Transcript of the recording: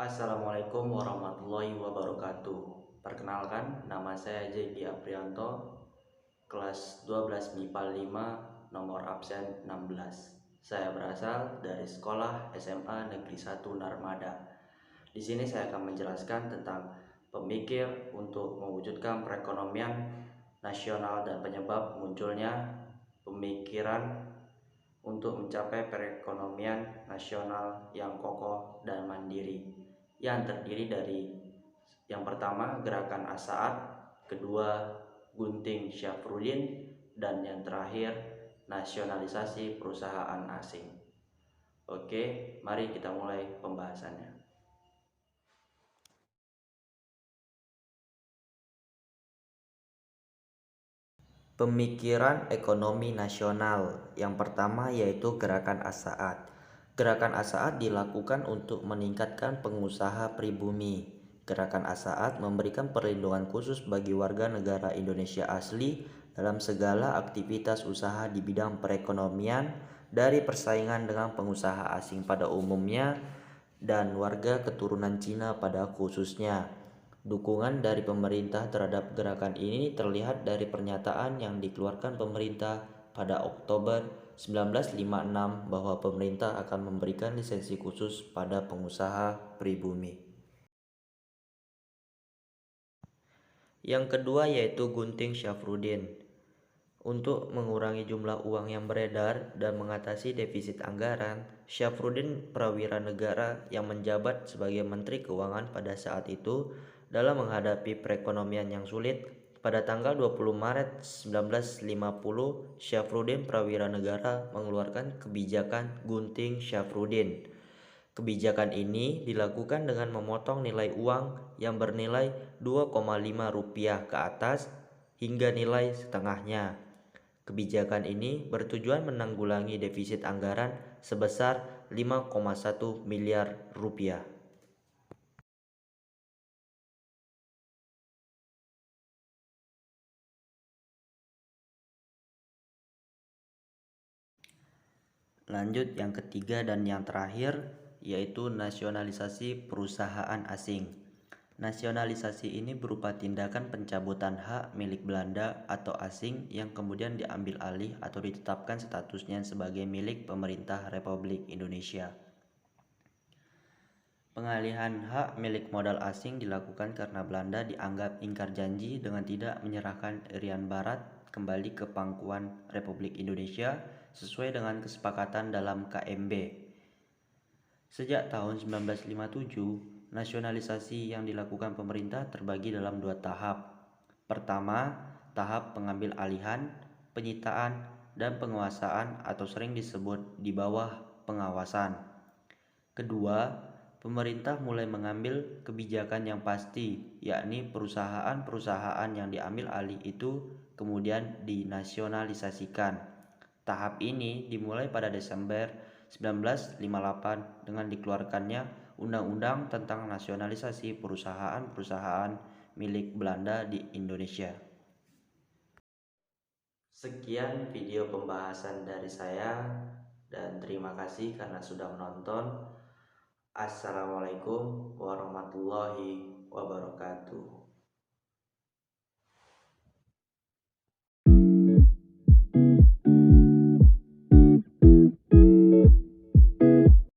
Assalamualaikum warahmatullahi wabarakatuh. Perkenalkan, nama saya JP Aprianto, kelas 12 MIPA 5, nomor absen 16. Saya berasal dari sekolah SMA Negeri 1 Narmada. Di sini saya akan menjelaskan tentang pemikir untuk mewujudkan perekonomian nasional dan penyebab munculnya pemikiran untuk mencapai perekonomian nasional yang kokoh dan mandiri, yang terdiri dari yang pertama gerakan Asaat, kedua Gunting Syafruddin, dan yang terakhir nasionalisasi perusahaan asing. Oke, mari kita mulai pembahasannya. Pemikiran ekonomi nasional yang pertama yaitu gerakan Asaat. Gerakan Asaat dilakukan untuk meningkatkan pengusaha pribumi. Gerakan Asaat memberikan perlindungan khusus bagi warga negara Indonesia asli dalam segala aktivitas usaha di bidang perekonomian, dari persaingan dengan pengusaha asing pada umumnya dan warga keturunan Cina pada khususnya. Dukungan dari pemerintah terhadap gerakan ini terlihat dari pernyataan yang dikeluarkan pemerintah pada Oktober 1956 bahwa pemerintah akan memberikan lisensi khusus pada pengusaha pribumi. Yang kedua yaitu Gunting Syafruddin. Untuk mengurangi jumlah uang yang beredar dan mengatasi defisit anggaran, Syafruddin Prawira Negara yang menjabat sebagai Menteri Keuangan pada saat itu dalam menghadapi perekonomian yang sulit, pada tanggal 20 Maret 1950, Syafruddin Prawira Negara mengeluarkan kebijakan Gunting Syafruddin. Kebijakan ini dilakukan dengan memotong nilai uang yang bernilai 2,5 rupiah ke atas hingga nilai setengahnya. Kebijakan ini bertujuan menanggulangi defisit anggaran sebesar 5,1 miliar rupiah. Lanjut yang ketiga dan yang terakhir yaitu nasionalisasi perusahaan asing. Nasionalisasi ini berupa tindakan pencabutan hak milik Belanda atau asing yang kemudian diambil alih atau ditetapkan statusnya sebagai milik pemerintah Republik Indonesia. Pengalihan hak milik modal asing dilakukan karena Belanda dianggap ingkar janji dengan tidak menyerahkan Irian Barat kembali ke pangkuan Republik Indonesia sesuai dengan kesepakatan dalam KMB. Sejak tahun 1957, nasionalisasi yang dilakukan pemerintah terbagi dalam dua tahap. Pertama, tahap pengambil alihan, penyitaan, dan penguasaan atau sering disebut di bawah pengawasan. Kedua, pemerintah mulai mengambil kebijakan yang pasti, yakni perusahaan-perusahaan yang diambil alih itu kemudian dinasionalisasikan. Tahap ini dimulai pada Desember 1958 dengan dikeluarkannya Undang-Undang tentang Nasionalisasi Perusahaan-Perusahaan milik Belanda di Indonesia. Sekian video pembahasan dari saya dan terima kasih karena sudah menonton. Assalamualaikum warahmatullahi wabarakatuh.